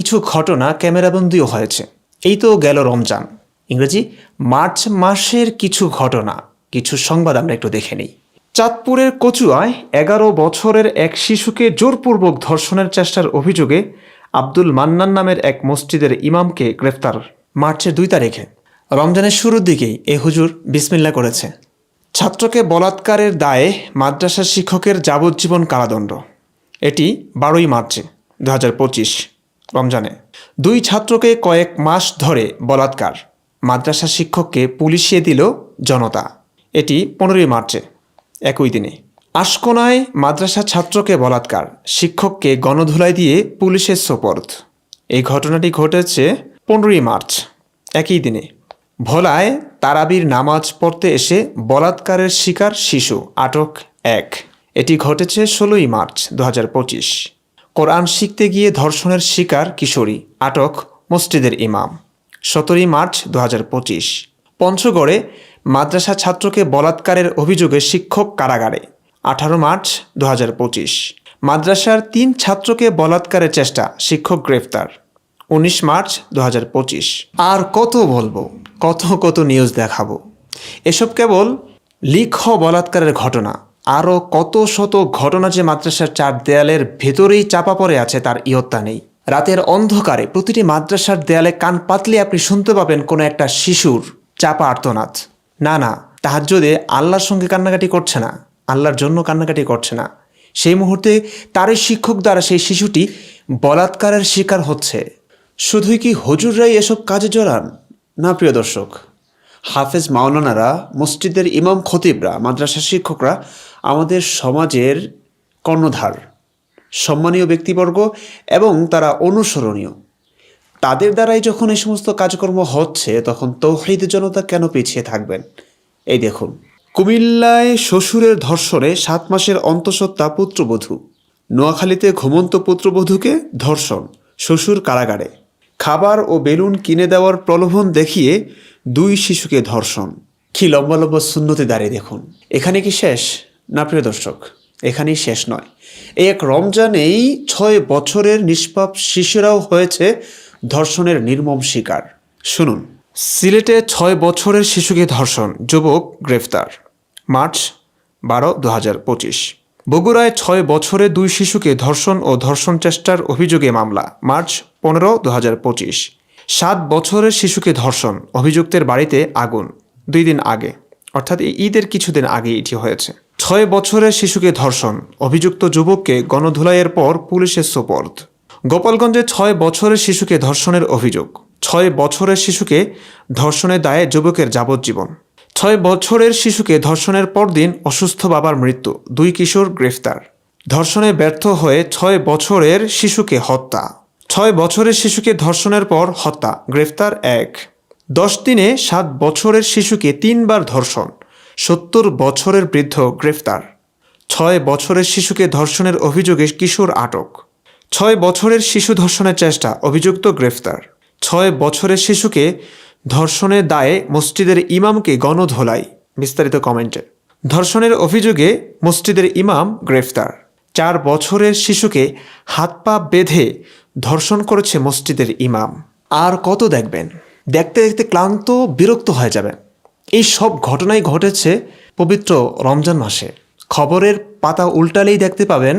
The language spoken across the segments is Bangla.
কিছু ঘটনা ক্যামেরাবন্দিও হয়েছে। এই তো গেল রমজান, ইংরেজি মার্চ মাসের কিছু ঘটনা, কিছু সংবাদ আমরা একটু দেখে নিই। চাঁদপুরের কচুয়ায় 11 বছরের এক শিশুকে জোরপূর্বক ধর্ষণের চেষ্টার অভিযোগে আব্দুল মান্নান নামের এক মসজিদের ইমামকে গ্রেফতার। মার্চের 2 তারিখে রমজানের শুরুর দিকেই এ হুজুর বিসমিল্লাহ করেছে। ছাত্রকে বলাৎকারের দায়ে মাদ্রাসা শিক্ষকের যাবজ্জীবন কারাদণ্ড। এটি 12ই মার্চে 2025 রমজানে। 2 ছাত্রকে কয়েক মাস ধরে বলাৎকার, মাদ্রাসা শিক্ষককে পুলিশিয়ে দিল জনতা। এটি 15ই মার্চে একই দিনে। আশকোনায় মাদ্রাসা ছাত্রকে বলাৎকার, শিক্ষককে গণধুলাই দিয়ে পুলিশের সোপর্দ। এই ঘটনাটি ঘটেছে 15ই মার্চ একই দিনে। ভোলায় তারাবির নামাজ পড়তে এসে বলাৎকারের শিকার শিশু, আটক 1। এটি ঘটেছে 16ই মার্চ 2025। কোরআন শিখতে গিয়ে ধর্ষণের শিকার কিশোরী, আটক মসজিদের ইমাম, 17ই মার্চ 2025। পঞ্চগড়ে মাদ্রাসা ছাত্রকে বলাৎকারের অভিযোগে শিক্ষক কারাগারে, 18 মার্চ 2025। মাদ্রাসার 3 ছাত্রকে বলাৎকারের চেষ্টা, শিক্ষক গ্রেফতার, 19 মার্চ 2025। আর কত বলবো, কত নিউজ দেখাবো। এসব কেবল লিক হওয়া বলাৎকারের ঘটনা। আরও কত শত ঘটনা যে মাদ্রাসার 4 দেয়ালের ভেতরেই চাপা পড়ে আছে তার ইয়ত্তা নেই। রাতের অন্ধকারে প্রতিটি মাদ্রাসার দেয়ালে কান পাতলে আপনি শুনতে পাবেন কোনো একটা শিশুর চাপা আর্তনাদ। না, তাহাজ্জুদে আল্লাহর সঙ্গে কান্নাকাটি করছে না, আল্লাহর জন্য কান্নাকাটি করছে না, সেই মুহূর্তে তারই শিক্ষক দ্বারা সেই শিশুটি বলাৎকারের শিকার হচ্ছে। শুধুই কি হুজুররাই এসব কাজে জড়ান? না প্রিয় দর্শক, হাফেজ মাওলানারা, মসজিদের ইমাম খতিবরা, মাদ্রাসা শিক্ষকরা আমাদের সমাজের কর্ণধার, সম্মানীয় ব্যক্তিবর্গ এবং তারা অনুসরণীয়। তাদের দ্বারাই যখন এই সমস্ত কাজকর্ম হচ্ছে তখন তৌহিদ জনতা কেন পিছিয়ে থাকবেন? এই দেখুন, কুমিল্লায় শ্বশুরের ধর্ষণে 7 মাসের অন্তঃসত্ত্বা পুত্রবধূ। নোয়াখালীতে ঘুমন্ত পুত্রবধূকে ধর্ষণ, শ্বশুর কারাগারে। খাবার ও বেলুন কিনে দেওয়ার প্রলোভন দেখিয়ে 2 শিশুকে ধর্ষণ। কি লম্বা লম্বা সুন্নতে দাঁড়িয়ে দেখুন। এখানে কি শেষ? না প্রিয় দর্শক, এখানেই শেষ নয়। এই এক রমজানেই 6 বছরের নিষ্পাপ শিশুরাও হয়েছে ধর্ষণের নির্মম শিকার। শুনুন, সিলেটে 6 বছরের শিশুকে ধর্ষণ, যুবক গ্রেফতার, মার্চ 12, 2025। বগুড়ায় 6 বছরের 2 শিশুকে ধর্ষণ ও ধর্ষণ চেষ্টার অভিযোগে মামলা, মার্চ 15, 2025। 7 বছরের শিশুকে ধর্ষণ, অভিযুক্তের বাড়িতে আগুন 2 দিন আগে, অর্থাৎ এই ঈদের কিছুদিন আগে এটি হয়েছে। 6 বছরের শিশুকে ধর্ষণ, অভিযুক্ত যুবককে গণধুলাইয়ের পর পুলিশের সোপর্দ। গোপালগঞ্জে 6 বছরের শিশুকে ধর্ষণের অভিযোগ, 6 বছরের শিশুকে ধর্ষণের দায়ে যুবকের যাবজ্জীবন। 6 বছরের শিশুকে ধর্ষণের পরদিন অসুস্থ বাবার মৃত্যু, 2 কিশোর গ্রেফতার। ধর্ষণে ব্যর্থ হয়ে 6 বছরের শিশুকে হত্যা, 6 বছরের শিশুকে ধর্ষণের পর হত্যা, গ্রেফতার 1। 10 দিনে 7 বছরের শিশুকে 3 বার ধর্ষণ, 70 বছরের বৃদ্ধ গ্রেফতার। 6 বছরের শিশুকে ধর্ষণের অভিযোগে কিশোর আটক। 6 বছরের শিশু ধর্ষণের চেষ্টা, অভিযুক্ত গ্রেফতার। 6 বছরের শিশুকে ধর্ষণের দায়ে মসজিদের ইমামকে গণধোলাই, বিস্তারিত কমেন্টে। ধর্ষণের অভিযোগে মসজিদের ইমাম গ্রেফতার। 4 বছরের শিশুকে হাত পা বেঁধে ধর্ষণ করেছে মসজিদের ইমাম। আর কত দেখবেন? দেখতে দেখতে ক্লান্ত, বিরক্ত হয়ে যাবেন। এই সব ঘটনাই ঘটেছে পবিত্র রমজান মাসে। খবরের পাতা উল্টালেই দেখতে পাবেন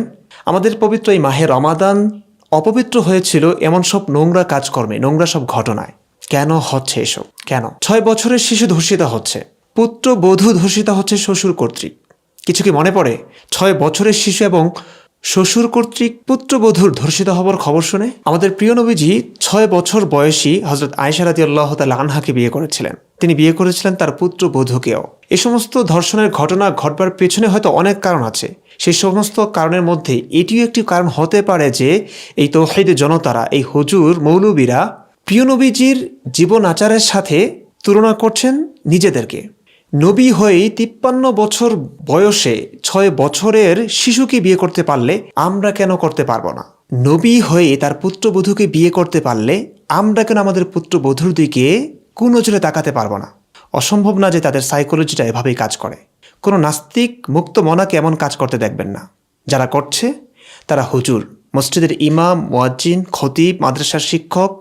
আমাদের পবিত্র এই মাহে রমাদান অপবিত্র হয়েছিল এমন সব নোংরা কাজকর্মে, নোংরা সব ঘটনায়। কেন হচ্ছে এসব? কেন 6 বছরের শিশু ধর্ষিতা হচ্ছে, পুত্রবধূ ধর্ষিতা হচ্ছে শ্বশুর কর্তৃক? কিছু কি মনে পড়ে 6 বছরের শিশু এবং শ্বশুর কর্তৃক পুত্রবধূর ধর্ষিত হবার খবর শুনে? আমাদের প্রিয় নবীজি 6 বছর বয়সী হযরত আয়েশা রাদিয়াল্লাহু তাআলা আনহাকে বিয়ে করেছিলেন। তিনি বিয়ে করেছিলেন তার পুত্রবধূকেও। এই সমস্ত ধর্ষণের ঘটনা ঘটবার পেছনে হয়তো অনেক কারণ আছে। সেই সমস্ত কারণের মধ্যে এটিও একটি কারণ হতে পারে যে এই তৌহিদ জনতারা, এই হুজুর মৌলবীরা প্রিয় নবীজির জীবন আচারের সাথে তুলনা করছেন নিজেদেরকে। নবী হয়েই 53 বছর বয়সে 6 বছরের শিশুকে বিয়ে করতে পারলে আমরা কেন করতে পারবো না? নবী হয়ে তার পুত্রবধূকে বিয়ে করতে পারলে আমরা কেন আমাদের পুত্রবধূর দিকে কুনজরে তাকাতে পারবো না? অসম্ভব না যে তাদের সাইকোলজিটা এভাবেই কাজ করে। কোনো নাস্তিক মুক্ত মনাকে এমন কাজ করতে দেখবেন না। যারা করছে তারা হুজুর, মসজিদের ইমাম, মুয়াজ্জিন, খতিব, মাদ্রাসার শিক্ষক,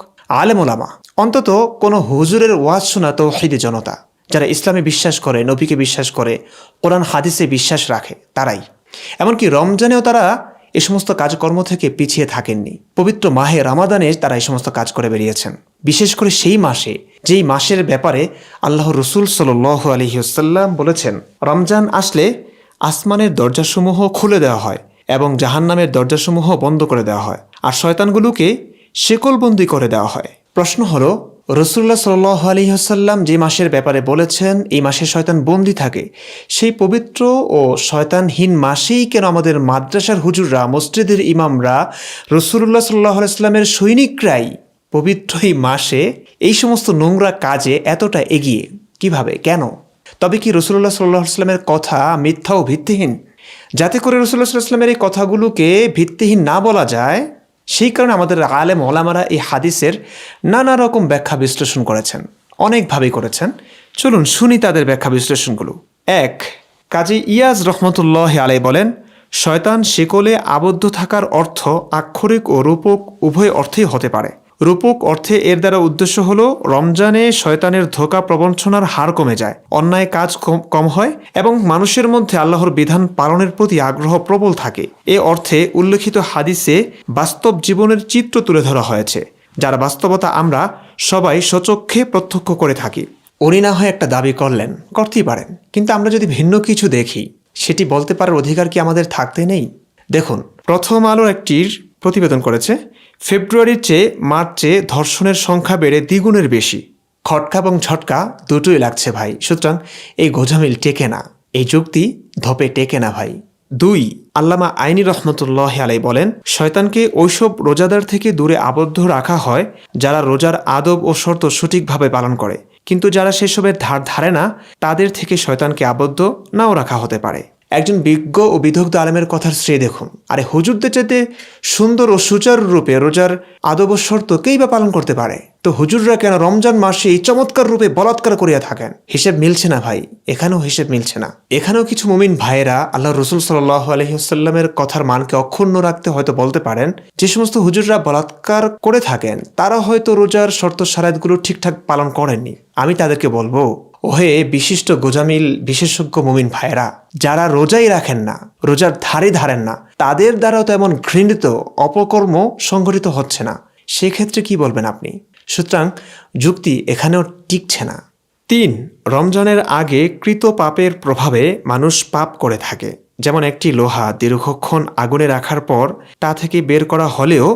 আলেম ওলামা, অন্তত কোনো হুজুরের ওয়াজ শোনা তাওহীদি জনতা, যারা ইসলামে বিশ্বাস করে, নবীকে বিশ্বাস করে, কোরআন হাদিসে বিশ্বাস রাখে, তারাই। এমনকি রমজানেও তারা এ সমস্ত কাজকর্ম থেকে পিছিয়ে থাকেননি। পবিত্র মাহে রামাদানে তারা এই সমস্ত কাজ করে বেরিয়েছেন। বিশেষ করে সেই মাসে, যেই মাসের ব্যাপারে আল্লাহ রসুল সাল্লাল্লাহু আলাইহি ওয়াসাল্লাম বলেছেন, রমজান আসলে আসমানের দরজাসমূহ খুলে দেওয়া হয় এবং জাহান্নামের দরজাসমূহ বন্ধ করে দেওয়া হয়, আর শয়তানগুলোকে শেকলবন্দি করে দেওয়া হয়। প্রশ্ন হলো, রসুল্লাহ সাল্লাল্লাহু আলাইহি ওয়াসাল্লাম যে মাসের ব্যাপারে বলেছেন এই মাসে শয়তান বন্দি থাকে, সেই পবিত্র ও শয়তানহীন মাসেই কেন আমাদের মাদ্রাসার হুজুররা, মসজিদের ইমামরা, রসুল্লাহ সাল্লাল্লাহু আলাইহি ওয়াসাল্লামের সৈনিকরাই পবিত্র এই মাসে এই সমস্ত নোংরা কাজে এতটা এগিয়ে? কিভাবে, কেন? তবে কি রসুল্লাহ সাল্লাল্লাহু আলাইহি ওয়াসাল্লামের কথা মিথ্যা ও ভিত্তিহীন? যাতে করে রসুল্লাহ সাল্লাল্লাহু আলাইহি ওয়াসাল্লামের এই কথাগুলোকে ভিত্তিহীন না বলা যায়, সেই কারণে আমাদের আলেম ওলামারা এই হাদিসের নানা রকম ব্যাখ্যা বিশ্লেষণ করেছেন, অনেকভাবেই করেছেন। চলুন শুনি তাদের ব্যাখ্যা বিশ্লেষণগুলো। 1. কাজী ইয়াজ রহমতুল্লাহ আলাই বলেন, শয়তান শিকলে আবদ্ধ থাকার অর্থ আক্ষরিক ও রূপক উভয় অর্থেই হতে পারে। রূপক অর্থে এর দ্বারা উদ্দেশ্য হলো রমজানে শয়তানের ধোঁকা প্রবঞ্চনার হার কমে যায়, অন্যায় কাজ কম হয় এবং মানুষের মধ্যে আল্লাহর বিধান পালনের প্রতি আগ্রহ প্রবল থাকে। এ অর্থে উল্লেখিত হাদিসে বাস্তব জীবনের চিত্র তুলে ধরা হয়েছে, যার বাস্তবতা আমরা সবাই স্বচক্ষে প্রত্যক্ষ করে থাকি। উনি না হয় একটা দাবি করলেন, করতেই পারেন, কিন্তু আমরা যদি ভিন্ন কিছু দেখি, সেটি বলতে পারার অধিকার কি আমাদের থাকতে নেই? দেখুন, প্রথম আলোর একটি প্রতিবেদন করেছে, ফেব্রুয়ারির চেয়ে মার্চে ধর্ষণের সংখ্যা বেড়ে দ্বিগুণের বেশি। খটকা এবং ঝটকা দুটোই লাগছে ভাই, সুতরাং এই গোঝামিল টেকে না, এই যুক্তি ধপে টেকে না ভাই। 2. আল্লামা আইনি রহমতুল্লাহ আলাই বলেন, শয়তানকে ওইসব রোজাদার থেকে দূরে আবদ্ধ রাখা হয় যারা রোজার আদব ও শর্ত সঠিকভাবে পালন করে, কিন্তু যারা সেসবের ধার ধারে না, তাদের থেকে শয়তানকে আবদ্ধ নাও রাখা হতে পারে। একজন বিজ্ঞ ও বিদগ্ধ আলেমের কথার শ্রেয় দেখুন। আরে হুজুরদের চাইতে সুন্দর ও সুচারুরূপে রোজার আদব ও শর্ত কেই বা পালন করতে পারে, তো হুজুররা কেন রমজান মাসে এই চমৎকার রূপে বলাৎকার করিয়া থাকেন? হিসেব মিলছে না ভাই, এখানেও হিসেব মিলছে না। এখানেও কিছু মুমিন ভাইয়েরা আল্লাহ রসুল সাল্লাল্লাহু আলাইহি ওয়াসাল্লামের কথার মানকে অক্ষুণ্ণ রাখতে হয়তো বলতে পারেন, যে সমস্ত হুজুররা বলাৎকার করে থাকেন তারা হয়তো রোজার শর্ত শারায়াতগুলো ঠিকঠাক পালন করেননি। আমি তাদেরকে বলবো, ওহে বিশিষ্ট গোজামিল বিশেষজ্ঞ মুমিন ভাইয়েরা, যারা রোজাই রাখেন না, রোজার ধারেন না, তাদের দ্বারাও তো এমন ঘৃণিত অপকর্ম সংঘটিত হচ্ছে না, সেক্ষেত্রে কি বলবেন আপনি? সুতরাং যুক্তি এখানেও টিকছে না। 3. রমজানের আগে কৃত পাপের প্রভাবে মানুষ পাপ করে থাকে। যেমন একটি লোহা দীর্ঘক্ষণ আগুনে রাখার পর তা থেকে বের করা হলেও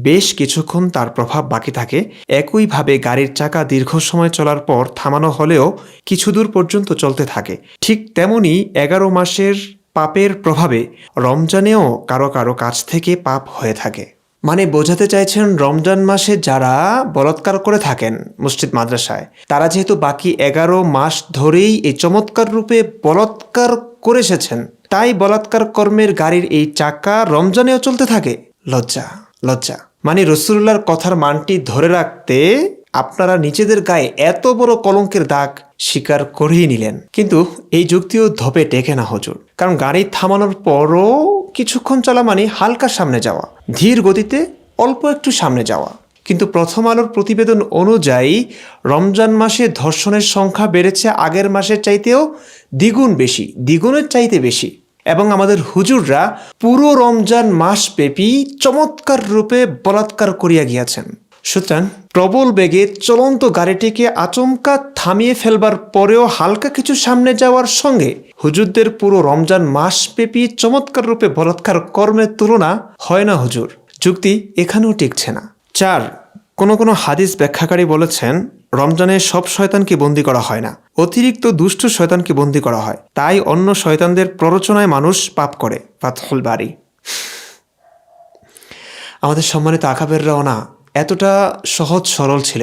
বেশ কিছুক্ষণ তার প্রভাব বাকি থাকে, একইভাবে গাড়ির চাকা দীর্ঘ সময় চলার পর থামানো হলেও কিছু দূর পর্যন্ত চলতে থাকে। ঠিক তেমনি 11 মাসের পাপের প্রভাবে রমজানেও কারো কারো কাছ থেকে পাপ হয়ে থাকে। মানে বোঝাতে চাইছেন, রমজান মাসে যারা বলাৎকার করে থাকেন মসজিদ মাদ্রাসায়, তারা যেহেতু বাকি 11 মাস ধরেই এই চমৎকার রূপে বলাৎকার করে এসেছেন, তাই বলাৎকার কর্মের গাড়ির এই চাকা রমজানেও চলতে থাকে। লজ্জা, লজ্জা। মানে রসুল্লাহর কথার মানটি ধরে রাখতে আপনারা নিজেদের গায়ে এত বড় কলঙ্কের দাগ স্বীকার করেই নিলেন। কিন্তু এই যুক্তিও ধপে টেকে না হুজুর, কারণ গাড়ি থামানোর পরও কিছুক্ষণ চলা মানে হালকা সামনে যাওয়া, ধীর গতিতে অল্প একটু সামনে যাওয়া। কিন্তু প্রথম আলোর প্রতিবেদন অনুযায়ী রমজান মাসে ধর্ষণের সংখ্যা বেড়েছে আগের মাসের চাইতেও দ্বিগুণের চাইতে বেশি। এবং আমাদের হুজুররা পুরো রমজান মাসব্যাপী চমৎকার রূপে বলাৎকার করিয়া গিয়াছেন। সুতরাং প্রবল বেগে চলন্ত গাড়িটিকে আচমকা থামিয়ে ফেলবার পরেও হালকা কিছু সামনে যাওয়ার সঙ্গে হুজুরদের পুরো রমজান মাসব্যাপী চমৎকার রূপে বলাৎকার কর্মের তুলনা হয় না হুজুর। যুক্তি এখানেও টিকছে না। 4. কোনো হাদিস ব্যাখ্যাকারী বলেছেন, রমজানে সব শয়তানকে বন্দী করা হয় না, অতিরিক্ত দুষ্ট শয়তানকে বন্দী করা হয়, তাই অন্য শয়তানদের প্ররোচনায় মানুষ পাপ করে। ফাতহুল বারী। আমাদের সম্মানিত আকাবেররাও না এতটা সহজ সরল ছিলেন।